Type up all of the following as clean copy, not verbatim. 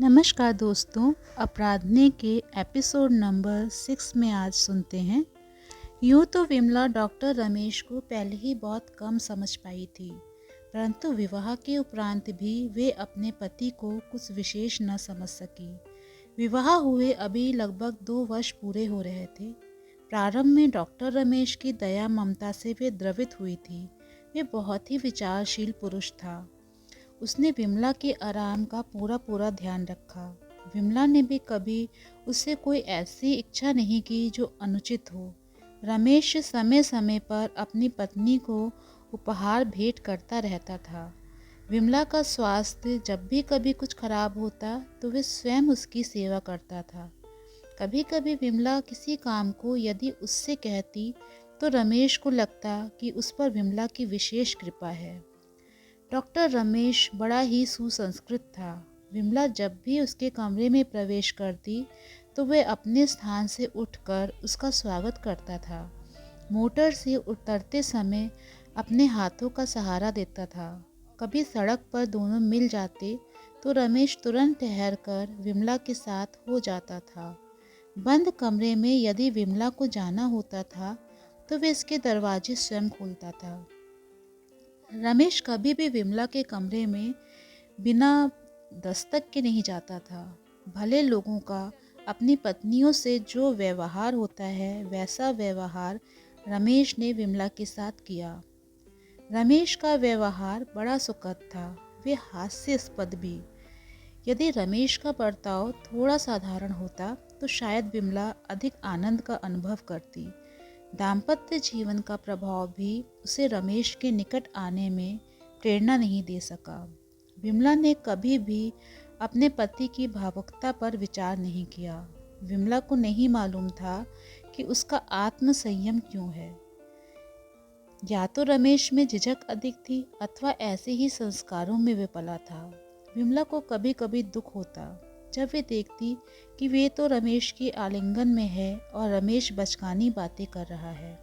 नमस्कार दोस्तों, अपराधने के एपिसोड नंबर 6 में आज सुनते हैं। यूँ तो विमला डॉक्टर रमेश को पहले ही बहुत कम समझ पाई थी, परंतु विवाह के उपरांत भी वे अपने पति को कुछ विशेष न समझ सकी। विवाह हुए अभी लगभग 2 वर्ष पूरे हो रहे थे। प्रारंभ में डॉक्टर रमेश की दया ममता से वे द्रवित हुई थी। वे बहुत ही विचारशील पुरुष था। उसने विमला के आराम का पूरा पूरा ध्यान रखा। विमला ने भी कभी उससे कोई ऐसी इच्छा नहीं की जो अनुचित हो। रमेश समय समय पर अपनी पत्नी को उपहार भेंट करता रहता था। विमला का स्वास्थ्य जब भी कभी कुछ खराब होता तो वे स्वयं उसकी सेवा करता था। कभी कभी विमला किसी काम को यदि उससे कहती तो रमेश को लगता कि उस पर विमला की विशेष कृपा है। डॉक्टर रमेश बड़ा ही सुसंस्कृत था। विमला जब भी उसके कमरे में प्रवेश करती तो वह अपने स्थान से उठकर उसका स्वागत करता था। मोटर से उतरते समय अपने हाथों का सहारा देता था। कभी सड़क पर दोनों मिल जाते तो रमेश तुरंत ठहरकर विमला के साथ हो जाता था। बंद कमरे में यदि विमला को जाना होता था तो वह इसके दरवाजे स्वयं खोलता था। रमेश कभी भी विमला के कमरे में बिना दस्तक के नहीं जाता था। भले लोगों का अपनी पत्नियों से जो व्यवहार होता है वैसा व्यवहार रमेश ने विमला के साथ किया। रमेश का व्यवहार बड़ा सुखद था, वे हास्यास्पद भी। यदि रमेश का बर्ताव थोड़ा साधारण होता तो शायद विमला अधिक आनंद का अनुभव करती। दाम्पत्य जीवन का प्रभाव भी उसे रमेश के निकट आने में प्रेरणा नहीं दे सका। विमला ने कभी भी अपने पति की भावुकता पर विचार नहीं किया। विमला को नहीं मालूम था कि उसका आत्म संयम क्यों है। या तो रमेश में झिझक अधिक थी अथवा ऐसे ही संस्कारों में वे पला था। विमला को कभी कभी दुख होता जब वे देखती कि वे तो रमेश के आलिंगन में है और रमेश बचकानी बातें कर रहा है।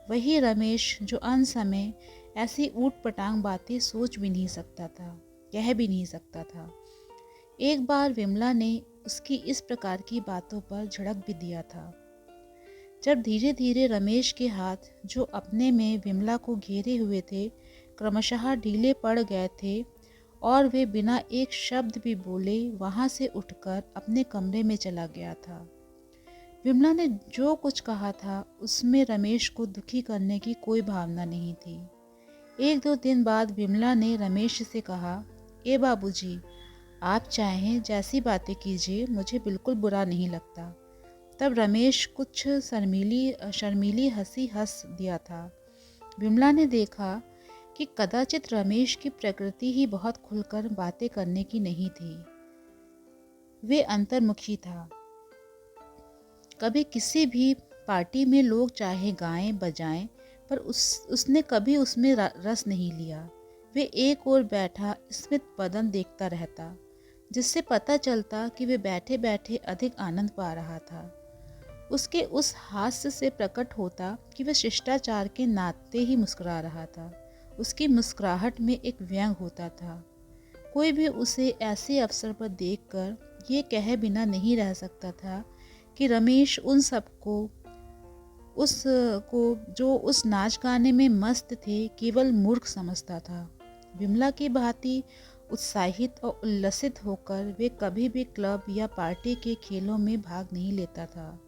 वही रमेश जो अन समय ऐसी ऊट पटांग बातें सोच भी नहीं सकता था, कह भी नहीं सकता था। एक बार विमला ने उसकी इस प्रकार की बातों पर झड़क भी दिया था। जब धीरे धीरे रमेश के हाथ जो अपने में विमला को घेरे हुए थे क्रमशः ढीले पड़ गए थे और वे बिना एक शब्द भी बोले वहाँ से उठकर अपने कमरे में चला गया था। विमला ने जो कुछ कहा था उसमें रमेश को दुखी करने की कोई भावना नहीं थी। 1-2 दिन बाद विमला ने रमेश से कहा, ए बाबूजी, आप चाहें जैसी बातें कीजिए, मुझे बिल्कुल बुरा नहीं लगता। तब रमेश कुछ शर्मीली हंसी हंस दिया था। विमला ने देखा कि कदाचित रमेश की प्रकृति ही बहुत खुलकर बातें करने की नहीं थी। वे अंतर्मुखी था। कभी किसी भी पार्टी में लोग चाहे गाएं बजाएं पर उसने कभी उसमें रस नहीं लिया। वे एक ओर बैठा स्मित बदन देखता रहता, जिससे पता चलता कि वे बैठे बैठे अधिक आनंद पा रहा था। उसके उस हास्य से प्रकट होता कि वह शिष्टाचार के नाते ही मुस्कुरा रहा था। उसकी मुस्कुराहट में एक व्यंग होता था। कोई भी उसे ऐसे अवसर पर देखकर ये कहे बिना नहीं रह सकता था कि रमेश उन सबको जो उस नाच गाने में मस्त थे केवल मूर्ख समझता था। विमला की भांति उत्साहित और उल्लसित होकर वे कभी भी क्लब या पार्टी के खेलों में भाग नहीं लेता था।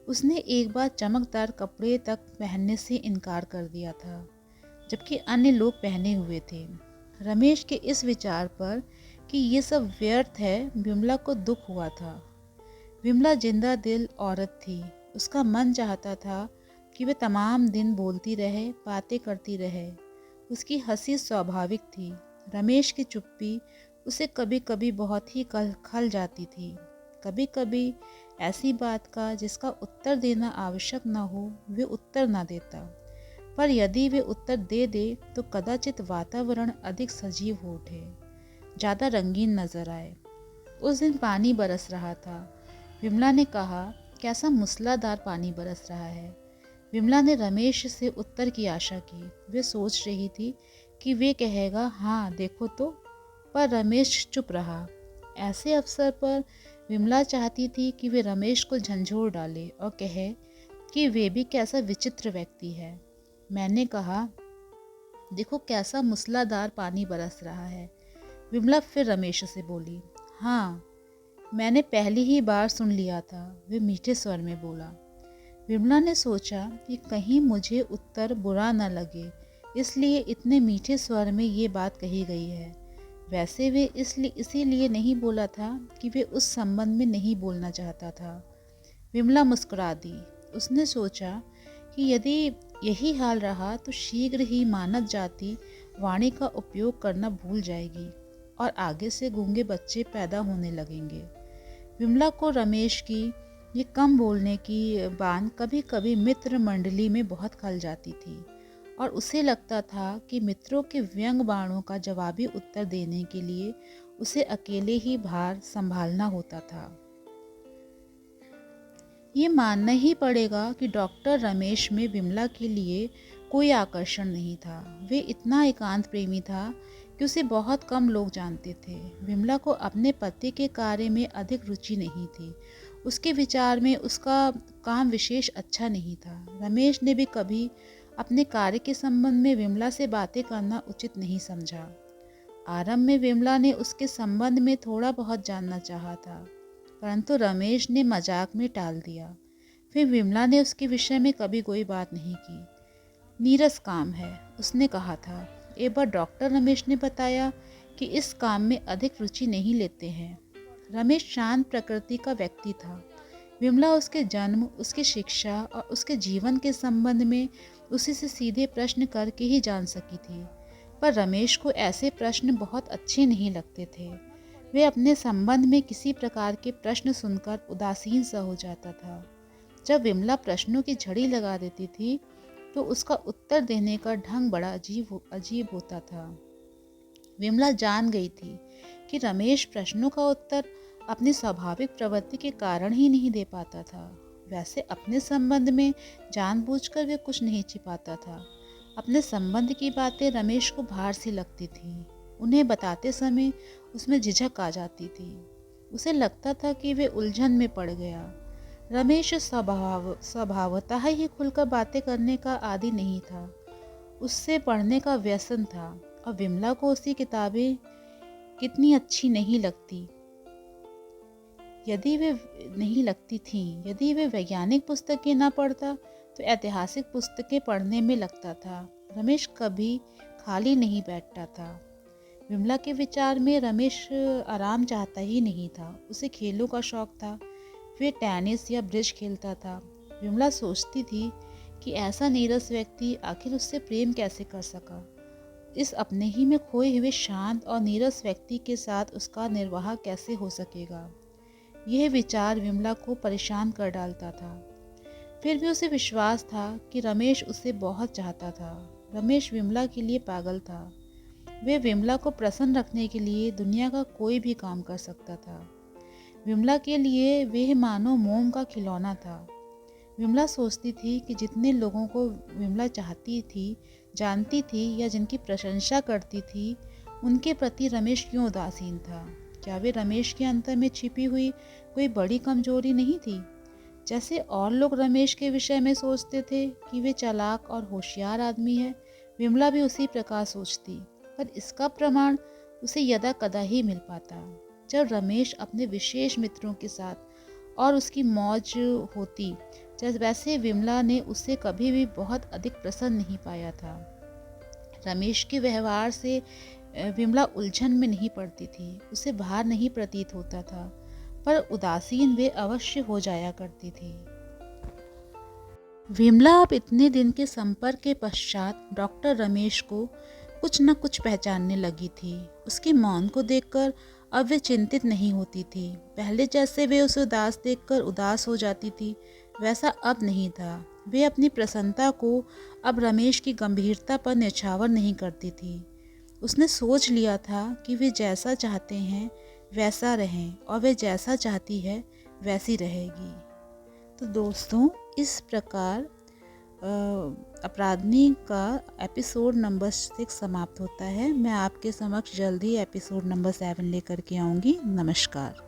उसने एक बार चमकदार कपड़े तक पहनने से इनकार कर दिया था, जबकि अन्य लोग पहने हुए थे। रमेश के इस विचार पर कि ये सब व्यर्थ है, विमला को दुख हुआ था। विमला जिंदा दिल औरत थी। उसका मन चाहता था कि वह तमाम दिन बोलती रहे, बातें करती रहे। उसकी हंसी स्वाभाविक थी। रमेश की चुप्पी उसे कभी कभी बहुत ही खल जाती थी। कभी कभी ऐसी बात का जिसका उत्तर देना आवश्यक न हो वे उत्तर न देता, पर यदि वे उत्तर दे दे तो कदाचित वातावरण अधिक सजीव हो उठे, ज़्यादा रंगीन नजर आए। उस दिन पानी बरस रहा था। विमला ने कहा, कैसा मूसलाधार पानी बरस रहा है। विमला ने रमेश से उत्तर की आशा की। वे सोच रही थी कि वे कहेगा, हाँ देखो तो, पर रमेश चुप रहा। ऐसे अवसर पर विमला चाहती थी कि वे रमेश को झंझोर डाले और कहे कि वे भी कैसा विचित्र व्यक्ति है। मैंने कहा, देखो कैसा मूसलाधार पानी बरस रहा है। विमला फिर रमेश से बोली, हाँ मैंने पहली ही बार सुन लिया था, वे मीठे स्वर में बोला। विमला ने सोचा कि कहीं मुझे उत्तर बुरा न लगे, इसलिए इतने मीठे स्वर में ये बात कही गई है। वैसे वे इसीलिए नहीं बोला था कि वे उस संबंध में नहीं बोलना चाहता था। विमला मुस्कुरा दी। उसने सोचा कि यदि यही हाल रहा तो शीघ्र ही मानव जाति वाणी का उपयोग करना भूल जाएगी और आगे से गूंगे बच्चे पैदा होने लगेंगे। विमला को रमेश की ये कम बोलने की बात कभी कभी मित्र मंडली में बहुत खल जाती थी और उसे लगता था कि मित्रों के व्यंग बाणों का जवाबी उत्तर देने के लिए उसे अकेले ही भार संभालना होता था। ये मानना ही पड़ेगा कि डॉक्टर रमेश में विमला के लिए कोई आकर्षण नहीं था। वे इतना एकांत प्रेमी था कि उसे बहुत कम लोग जानते थे। विमला को अपने पति के कार्य में अधिक रुचि नहीं थी। उसके विचार में उसका काम विशेष अच्छा नहीं था। रमेश ने भी कभी अपने कार्य के संबंध में विमला से बातें करना उचित नहीं समझा। आरंभ में विमला ने उसके संबंध में थोड़ा बहुत जानना चाहा था, परंतु रमेश ने मजाक में टाल दिया। फिर विमला ने उसके विषय में कभी कोई बात नहीं की। नीरस काम है, उसने कहा था। एक बार डॉक्टर रमेश ने बताया कि इस काम में अधिक रुचि नहीं लेते हैं। रमेश शांत प्रकृति का व्यक्ति था। विमला उसके जन्म, उसकी शिक्षा और उसके जीवन के संबंध में उसी से सीधे प्रश्न करके ही जान सकी थी, पर रमेश को ऐसे प्रश्न बहुत अच्छे नहीं लगते थे। वे अपने संबंध में किसी प्रकार के प्रश्न सुनकर उदासीन सा हो जाता था। जब विमला प्रश्नों की झड़ी लगा देती थी तो उसका उत्तर देने का ढंग बड़ा अजीब होता था। विमला जान गई थी कि रमेश प्रश्नों का उत्तर अपनी स्वाभाविक प्रवृत्ति के कारण ही नहीं दे पाता था। वैसे अपने संबंध में जानबूझकर वे कुछ नहीं छिपाता था। अपने संबंध की बातें रमेश को भार सी लगती थी। उन्हें बताते समय उसमें झिझक आ जाती थी। उसे लगता था कि वे उलझन में पड़ गया। रमेश स्वभावतः ही खुलकर बातें करने का आदी नहीं था। उससे पढ़ने का व्यसन था और विमला को उसकी किताबें कितनी अच्छी नहीं लगती यदि वे वैज्ञानिक पुस्तकें न पढ़ता तो ऐतिहासिक पुस्तकें पढ़ने में लगता था। रमेश कभी खाली नहीं बैठता था। विमला के विचार में रमेश आराम चाहता ही नहीं था। उसे खेलों का शौक था। वे टेनिस या ब्रिज खेलता था। विमला सोचती थी कि ऐसा नीरस व्यक्ति आखिर उससे प्रेम कैसे कर सका। इस अपने ही में खोए हुए शांत और नीरस व्यक्ति के साथ उसका निर्वाह कैसे हो सकेगा। यह विचार विमला को परेशान कर डालता था। फिर भी उसे विश्वास था कि रमेश उसे बहुत चाहता था। रमेश विमला के लिए पागल था। वे विमला को प्रसन्न रखने के लिए दुनिया का कोई भी काम कर सकता था। विमला के लिए वह मानो मोम का खिलौना था। विमला सोचती थी कि जितने लोगों को विमला चाहती थी, जानती थी या जिनकी प्रशंसा करती थी, उनके प्रति रमेश क्यों उदासीन था। क्या वे रमेश के अंतर में छिपी हुई कोई बड़ी कमजोरी नहीं थी? जैसे और लोग रमेश के विषय में सोचते थे कि वे चालाक और होशियार आदमी है, विमला भी उसी प्रकार सोचती, पर इसका प्रमाण उसे यदा कदा ही मिल पाता। जब रमेश अपने विशेष मित्रों के साथ और उसकी मौज होती, जैसे वैसे विमला ने उसे कभी भी बहुत अधिक प्रसन्न नहीं पाया था। रमेश के व्यवहार से विमला उलझन में नहीं पड़ती थी। उसे भार नहीं प्रतीत होता था, पर उदासीन वे अवश्य हो जाया करती थी। विमला अब इतने दिन के संपर्क के पश्चात डॉक्टर रमेश को कुछ न कुछ पहचानने लगी थी। उसके मौन को देखकर अब वे चिंतित नहीं होती थी। पहले जैसे वे उसे उदास देखकर उदास हो जाती थी, वैसा अब नहीं था। वे अपनी प्रसन्नता को अब रमेश की गंभीरता पर न्यौछावर नहीं करती थी। उसने सोच लिया था कि वे जैसा चाहते हैं वैसा रहें और वे जैसा चाहती है वैसी रहेगी। तो दोस्तों, इस प्रकार अपराधनी का एपिसोड नंबर 6 समाप्त होता है। मैं आपके समक्ष जल्द ही एपिसोड नंबर 7 लेकर के आऊँगी। नमस्कार।